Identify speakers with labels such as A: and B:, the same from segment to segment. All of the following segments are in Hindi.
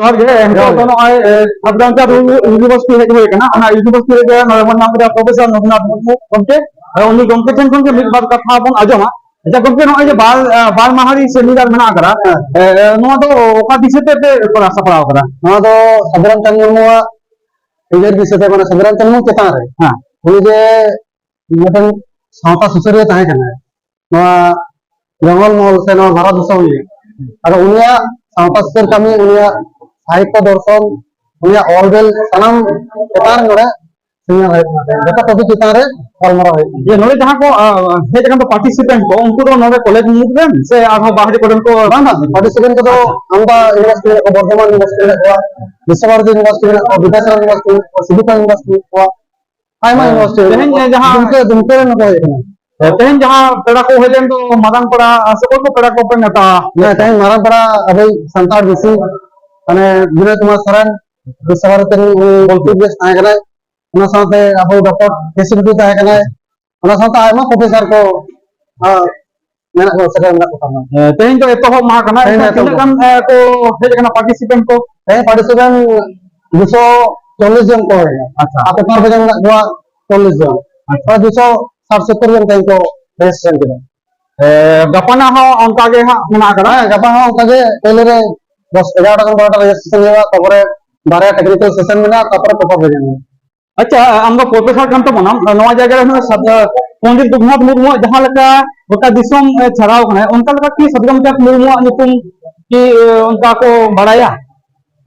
A: जोहार गे हितोग दो नय साबरमचा यूनिवर्सिटी हेज हुई कना ओना यूनिवर्सिटी रे नय मन नाम प्रोफेसर रघुनाथ मुर्मू गमके उनी गमके ठेन खन के मिद बार कथा बन आजमा अच्छा गमके नय जे बाल माहारी सेमिनार मेना करा नोआ दो ओका दिशते पे करा सपड़ाव करा
B: नोआ दो साबरमचा मुर्मू इजर दिशते माने साबरमचा मुर्मू चेतान रे
A: हां
B: उनी जे मटन सावता सुसरिया ताहे कना नोआ जंगल महल से नोआ भारत दिसम अगर उनिया सावता सुसर कमी उनिया साहित्य दर्शन उनिया ऑलवेल सनम चेतान नोरे जता टॉपिक चेतान रे गलमारा है
A: ये नोले जहां को हेज कन तो पार्टिसिपेंट को उनको तो नोले कॉलेज मुद देन से आरो बाहरी कोडन को
B: बांग पार्टिसिपेंट को तो आमदा यूनिवर्सिटी को बर्धमान यूनिवर्सिटी को विश्वभारती यूनिवर्सिटी को विद्यासागर यूनिवर्सिटी को सिविका यूनिवर्सिटी को आयमा यूनिवर्सिटी
A: तेहन जहां
B: दुमके न को
A: तेहन जहां पेड़ा को हेलेन तो मादान पड़ा से को पेड़ा को पे नेता
B: मैं तेहन मारान पड़ा अबे संतार बीसी माने विनय कुमार सरन विश्वभारती गोलकी बेस ताहे कना उना साथे अबो डॉक्टर केसीबी ताहे कना उना साथे आयमा प्रोफेसर को मेना को सका मेना को करना
A: तेहन तो एतो मा कना तिना कन को हेज कना पार्टिसिपेंट को
B: पार्टिसिपेंट 240 जन को है
A: अच्छा
B: आप पेपर बजन गवा 40 जन और 270 जन कहीं को रजिस्ट्रेशन के
A: गपना हो अंका गे हा मेना करा
B: गपा हो अंका गे पहले रे 10-11 टका 12 रजिस्ट्रेशन लेवा तबरे 12 टेक्निकल सेशन में ना तबरे पेपर बजन
A: अच्छा हम लोग प्रोफेसर kan तो मनम नवा जगह रे पंडित रघुनाथ मुर्मू जहां लका गोटा दिसम छराव कना उनका लका की साबरमचा मुर्मू निकुम की उनका को बड़ाया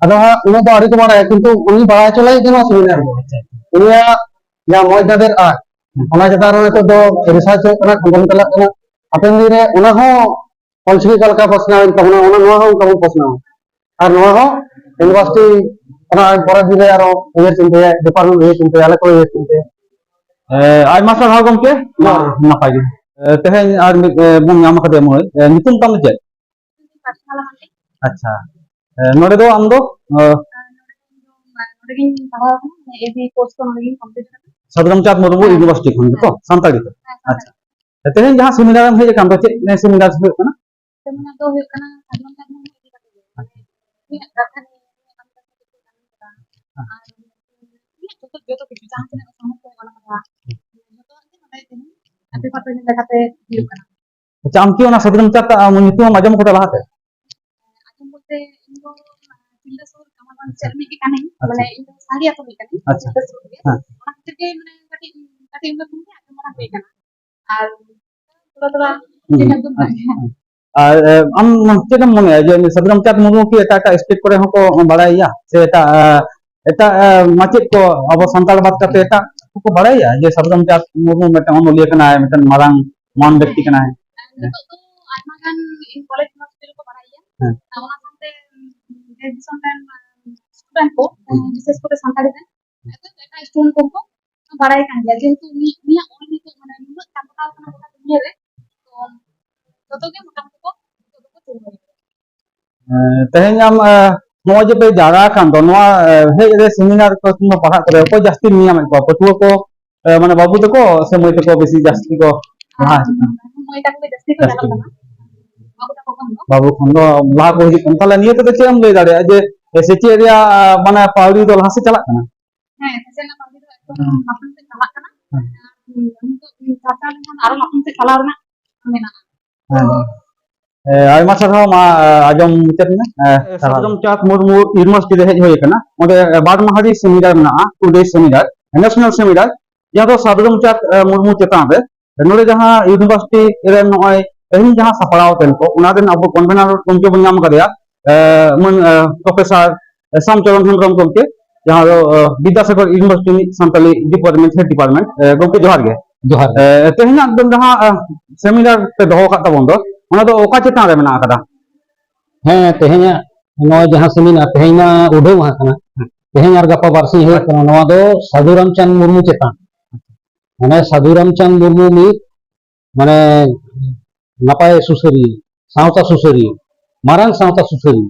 B: अदो उन तो आड़ी को बड़ा है किंतु उनी बड़ा चलाई के ना सेमिनार उनिया या मौज दादेर आ ओना जतार में तो रिसर्च कना खंडन कला कना अपन दी रे उना हो ऑलरेडी कल का प्रश्न है तबना उना नवा हो कम प्रश्न और नवा हो यूनिवर्सिटी कना पर दी रे आरो ये चिंते डिपार्टमेंट ये चिंते आले को ये चिंते
A: आज मास्टर हा गमके नापाय गे तेहन आर बुम नाम कदे मोय नितुम तम जे अच्छा नोडे दो आम दो साबरमचा मुर्मू यूनिवर्सिटी खन तो संताड़ी तो अच्छा तेहन जहां सेमिनार में हे काम तो ने सेमिनार से कना
C: सेमिनार तो हे कना साबरमचा मुर्मू इदी कते जो किछु जहां से समझ को वाला था जो तो नय दिन अभी पता नहीं लगाते हियो कना
A: अच्छा आम की ओना साबरमचा ता नितुम माजम को लाते
C: आजम बोलते इनको चिल्लासुर कमावन चरमी के काने माने इन सारिया तो नहीं काने
A: अच्छा
C: हां ओना खातिर के माने काटी उन तुम आजम मना होई कना और थोड़ा थोड़ा एकदम
A: am चेकम मने जे साबरमचा मुर्मू की एटा स्टेट करे हको बड़ाइया से एटा माचित को अब संताल बात करते एटा को बड़ाइया जे साबरमचा मुर्मू मेटा ओनलिया कना है मेटन मारांग मान व्यक्ति कना है
C: तो आत्मा गान इन कॉलेज यूनिवर्सिटी को बड़ाइया ओना साथे ग्रेजुएशन टाइम स्टूडेंट को विशेष করে संताड़ी में एटा स्टूडेंट को बड़ाई कान दिया जेहेतु निया ओनली तो माने नुना कामता कना गोटा दुनिया रे तो तो के मोटा को
A: तेहन आम नोज पे जारा खान दो नोआ हे रे सेमिनार को तुम पढ़ा करे को जास्ती नियम को पटुआ को माने बाबू तको से मय तको बेसी जास्ती को हां
C: मय तको जास्ती को जानम ना
A: बाबू खंडो ला को ही तले नियत तो चेम ले दाड़े जे सेची एरिया माने पावड़ी दो लासे चला कना
C: हां से ना पावड़ी दो एकदम मापन से चला कना तो चाचा ने आरो मापन से चला रना मेना
A: आयमा सारा मा आजम मुचत में साबरमचा मुर्मू यूनिवर्सिटी रे हेज होय कना ओदे बाद महारी सेमिनार ना 2 डेज सेमिनार नेशनल सेमिनार या तो साबरमचा मुर्मू चेतान रे नोडे जहां यूनिवर्सिटी रे नय एहिन जहां सपड़ाव तेन को उना दिन अब कन्वेनर गमके बन नाम करिया मन प्रोफेसर श्यामचरण हेम्ब्रम गमके जहां Vidyasagar university Santali department head department गमके जोहार गे
B: जोहार
A: तेहन एकदम जहां सेमिनार पे दोहो का तबन दो ओना तो ओका चेतान रे मेना कदा
B: हैं तेहना नो जहां सेमिनार तेहना उडे वहां कना तेहना और गपा बारसी हे कना नो दो साधुरामचंद मुर्मू चेतान माने साधुरामचंद मुर्मू मी माने नपाय सुसरी सावता सुसरी मारांग सावता सुसरी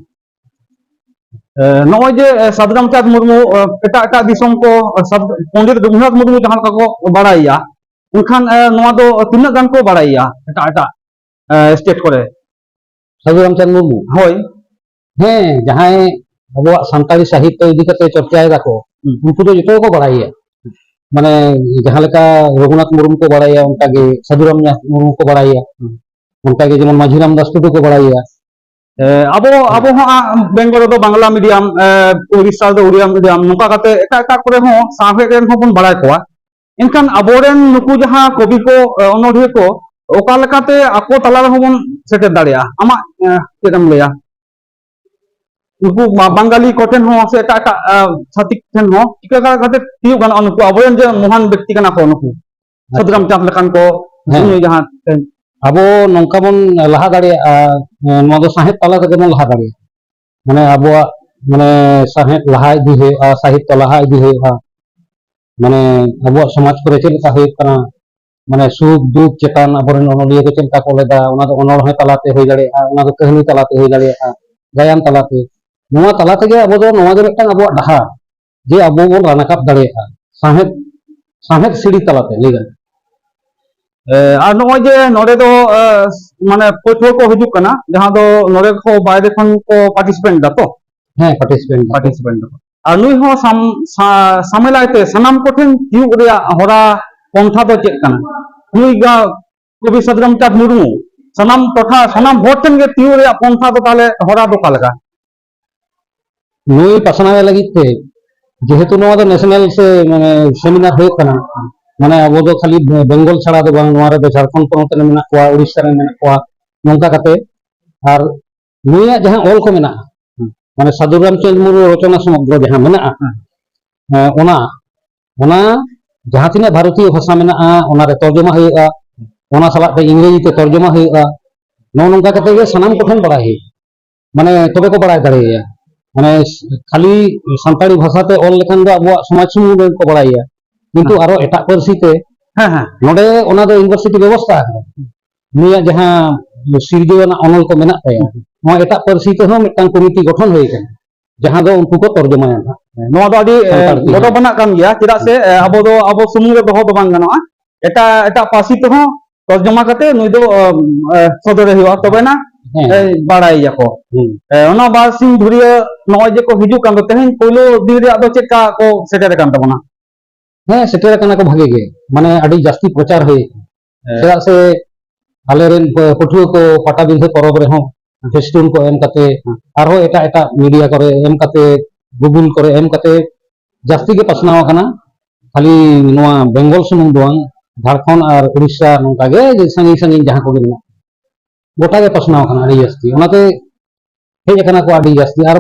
A: नोय जे साबरमचा मुर्मू एटा दिसम को पंडित रघुनाथ मुर्मू जहां का को बड़ाइया उनखान नोआ दो तिना गान को बड़ाइया एटा स्टेट करे
B: साधुरामचंद मुर्मू
A: होय
B: हैं जहां abuak santari sahitya idi kate चर्चा dako unku do joto ko baraya mane jahan leka Raghunath Murmu ko baraya onka ge Sadhu Ramnath Murmu ko baraya onka ge jemon Majhi Ram Das Tudu ko baraya
A: abo abo Bengal दो बांग्ला मीडियम उड़ीसा दो उड़िया मीडियम नौका काते एका करे हो साहे रेन हो बन बड़ाय कोआ इनकान अबोरेन नुकु जहां कवि को अनोढ़े को ओका लेकाते आको तला रे होबन सेटे दाड़िया आमा केदम लेया नुकु बांगाली कोठेन हो से एका छातिक ठेन हो इका काते तिउ गान नुकु अबोरेन जे महान व्यक्ति काना को नुकु साधु रामचंद्र लेकान को जहां
B: abo nongka bon laha daड़िया नोआ दो साहित्य तला तक bon laha daड़िया माने abuak माने साहित्य laha idi हुआ साहित्य laha idi हुआ माने abuak समाज को चेल का हुई कना माने सुख दुख चेतन अबोरेन अनोलिया को चेल का को लेदा ओना दो अनोढ़े तलाते हुई दाड़िया ओना दो कहानी तलाते हुई दाड़िया गायन तलाते नोआ तलाते गे अबो दो नोआ दो मिदटांग abuak डाहा जे अबो bon रानाकाप दाड़िया साहित्य सीढ़ी तलाते लेगा
A: और नॉय जे नोडे दो माने पथुआ को हिजुक कना जहां दो नोडे को बायरे खन को पार्टिसिपेंट दा तो पार्टिसिपेंट और नुई हो सामेलाइते सनाम कोठेन तिउ रिया होरा पंथा दो चेक कना नुई गा कवि साधु रामचंद्र मुर्मू सनाम टोठा सनाम होठेन गे तिउ रिया पंथा दो ताले होरा दो कालका
B: नुई पसनावे लगी ते जेहेतु नोआ दो नेशनल से माने सेमिनार हुई कना माने अब दो खाली बेंगल छाड़ा दो बांग नोआ रे दो झारखंड पोनोत रे मेना कोआ उड़ीसा रे मेना कोआ नोंका काते आर नुइया जहां ऑल को मेना माने साधु रामचंद्र मुर्मू रचना समग्र जहां मेना ओना ओना जहां तिना भारतीय भाषा मेना ओना रे तर्जुमा हुआ ओना साला ते इंग्रेजी ते तर्जुमा हुआ नो नोंका काते गे सनाम कोठन बड़ाई माने तबे को बड़ाई दाड़ेया माने खाली सानताड़ी भाषा ते ऑल लेखान दो अबुआ समाज सुमु को बड़ाइया किंतु आरो एटा परसी ते नोडे ओना दो यूनिवर्सिटी व्यवस्था निया जहां सिरजोना अनल को मेना ताया नोआ एटा परसी ते हो मिदटांग कमिटी गठन होई कन जहां दो उनको को तर्जुमाया
A: नोआ दो आदि गोटो बना कान गया चेदा से अबो सुमु रे दोहो दो बांग गनोआ एटा पासी ते हो तर्जुमा काते नुई दो सदरे हुआ तबे ना बाड़ाई याको ओना बासिंग धुरिया नोय जे को हिजु कान दो तेहन पोलो दिन रे दो चेका को सेटेर कान तबना
B: सेटेर कना को भागे गे माने अड़ी जास्ती प्रचार हुई चेदा से आलेरेन पठुआ को पाटा बिंधे परब रे हो फेस्टून को एम काते आरो एटा एटा मीडिया करे एम काते गूगल करे एम काते जास्ती के पसनाव कना खाली नोआ बेंगल सुमुंग दोंग झारखंड और उड़ीसा नोंका गे संगी संगी जहां को मेना गोटा के पसनाव कना अड़ी जास्ती ओनाते हेज कना को अड़ी जास्ती और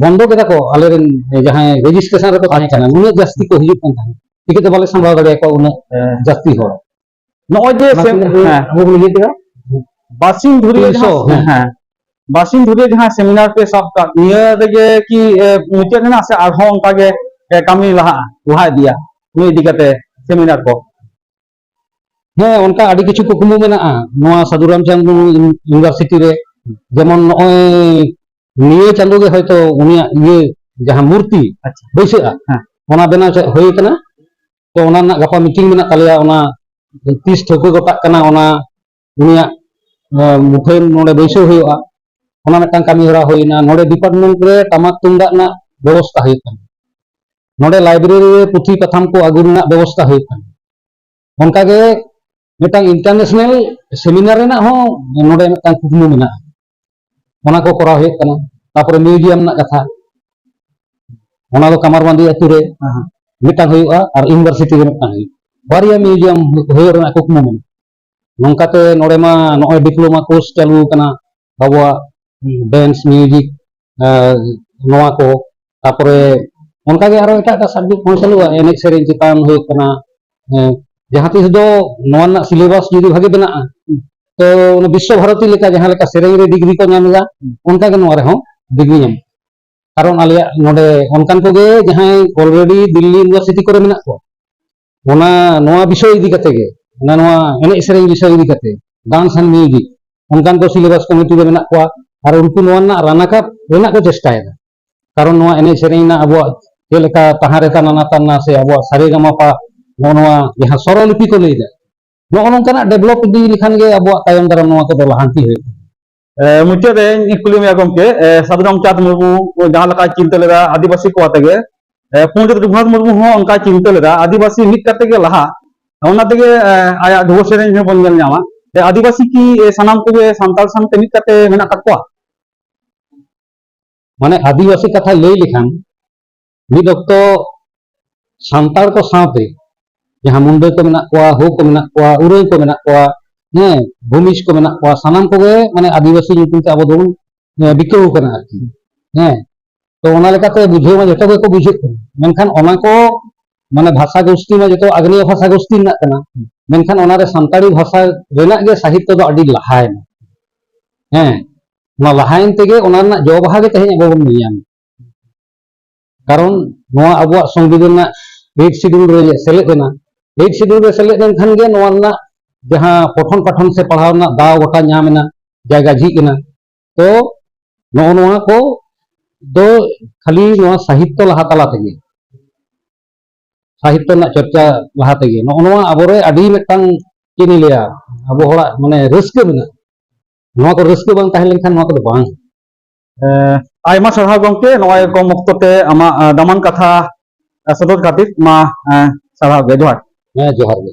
B: बंदो केदा को आलेरेन जहां रजिस्ट्रेशन रे को ताहे कना उन जास्ती को हिजुक कन ताहे टिकते बाले संभाव दाड़े को उन जास्ती हो
A: नोय जे
B: वो बोलिए तेरा
A: बासिंग धुरिया जहां बासिंग धुरिया जहां सेमिनार पे सब का निया दगे कि मुचे ना से आरो उनका के कामी लहा दिया नुई दिगते सेमिनार को
B: उनका अड़ी किछु कुकुमु मेना नोआ साधु रामचंद्र यूनिवर्सिटी रे जेमन नय निये चांदो गे हयतो उनिया ये जहां मूर्ति बैसे ओना बेना होई कना तो ओना ना गपा मीटिंग मेना तालिया ओना 30 ठोको गोटा कना ओना उनिया मुठे नोडे बैसे हुआ ओना मिदटांग कामी हरा होइना नोडे डिपार्टमेंट रे टमाक तुंदा ना व्यवस्था हुई कना नोडे लाइब्रेरी रे पुथी कथाम को आगु ना व्यवस्था हुई कना उनका गे मिदटांग इंटरनेशनल सेमिनार रेना हो नोडे मिदटांग कुकुमु मेना ओना को करा हुई कना तापर म्यूजियम ना कथा ओना दो कमरबंदी अतु रे मिदटांग हुआ और यूनिवर्सिटी रे मिदटांग बारिया म्यूजियम हुई रेना कुकुमु मेना नोंकाते नोडे मा नोय डिप्लोमा कोर्स चालू कना बाबुआ डांस म्यूजिक नोआ को तापरे उनका के आरो एटा सब्जेक्ट हो चालू एने सेरेन चितान हुई कना जहां तीस दो नोआ ना सिलेबस जदी भागे बना तो विश्व भारती लेका जहां लेका सेरेन रे डिग्री को नामला उनका के नोआ रे हो डिग्री नाम कारण आलिया नोडे उनकान को गे जहां ऑलरेडी दिल्ली यूनिवर्सिटी को मेना को ओना नोआ विषय इदी कते गे ओना नोआ एने सेरेन विषय इदी कते डांस एंड म्यूजिक उनकान को सिलेबस कमिटी रे मेना को और उनको नोआ ना रानाका रेना को चेष्टायदा कारण नोआ एने सेरेन ना अबो जेलेका तहारे ताना ताना से अबो सारेगामापा नोआ जहां स्वरलिपि को लेदा नो नोंकाना डेवलप इदी लिखान गे अबो तायम दाराम नोआ को लाहांती है
A: मुझे कुली में गमके साधु रामचांद मुर्मू जहाँ लगा चिंता लेदा आदिवासी को आते पंडित रघुनाथ मुर्मू हो उनका चिंता लेदा आदिवासी मिट करते के लहा ओना तेगे आया ढोल सेरेंज में बन जामा आदिवासी की सनाम को सानताल संग मिट करते मेना तकवा
B: माने आदिवासी कथा लई लेखान मिद अक्तो सानताल को साथे जहाँ मुंडे को मेना कोआ हो को मेना कोआ उरई को मेना कोआ भूमिज को मेना कोआ सनाम को माने आदिवासी ᱧᱩᱛᱩᱢ ᱛᱮ ᱟᱵᱚ ᱫᱚᱵᱚᱱ ᱵᱤᱠᱟᱹᱣ ᱠᱟᱱᱟ ᱟᱨᱠᱤ तो ओना लेकाते बुझे में जतो को बुझे मेनखान ओना को माने भाषा गोष्ठी में जतो आग्नेय भाषा गोष्ठी ना कना मेनखान ओना रे संताड़ी भाषा रेना गे साहित्य दो अडी लहायना ओना लहायन तेगे ओना ना जो बाहा गे तहें अबो बन नियाम कारण नोआ अबो संविधान ना 8 शेड्यूल रे सेलेद देना 8 शेड्यूल रे सेलेद देन खान गे नोआ ना जहां पठन पाठन से पढ़ाव ना दाव गोटा नामेना जायगा झिकना तो नोआ नोआ को दो खाली नोआ साहित्य लहा तला तेगे साहित्य ना चर्चा लहा तेगे नोआ अबोरे अडी मिटांग किनी लिया अबो होड़ा माने रस्के मेना नोआ को रस्के बांग ताहें लेनखान नोआ को बांग
A: आयमा सरहाव गमके नोय कम वक्त ते आमा दामान कथा सदर खातिर मा सरहाव गे जोहार
B: जोहार गे।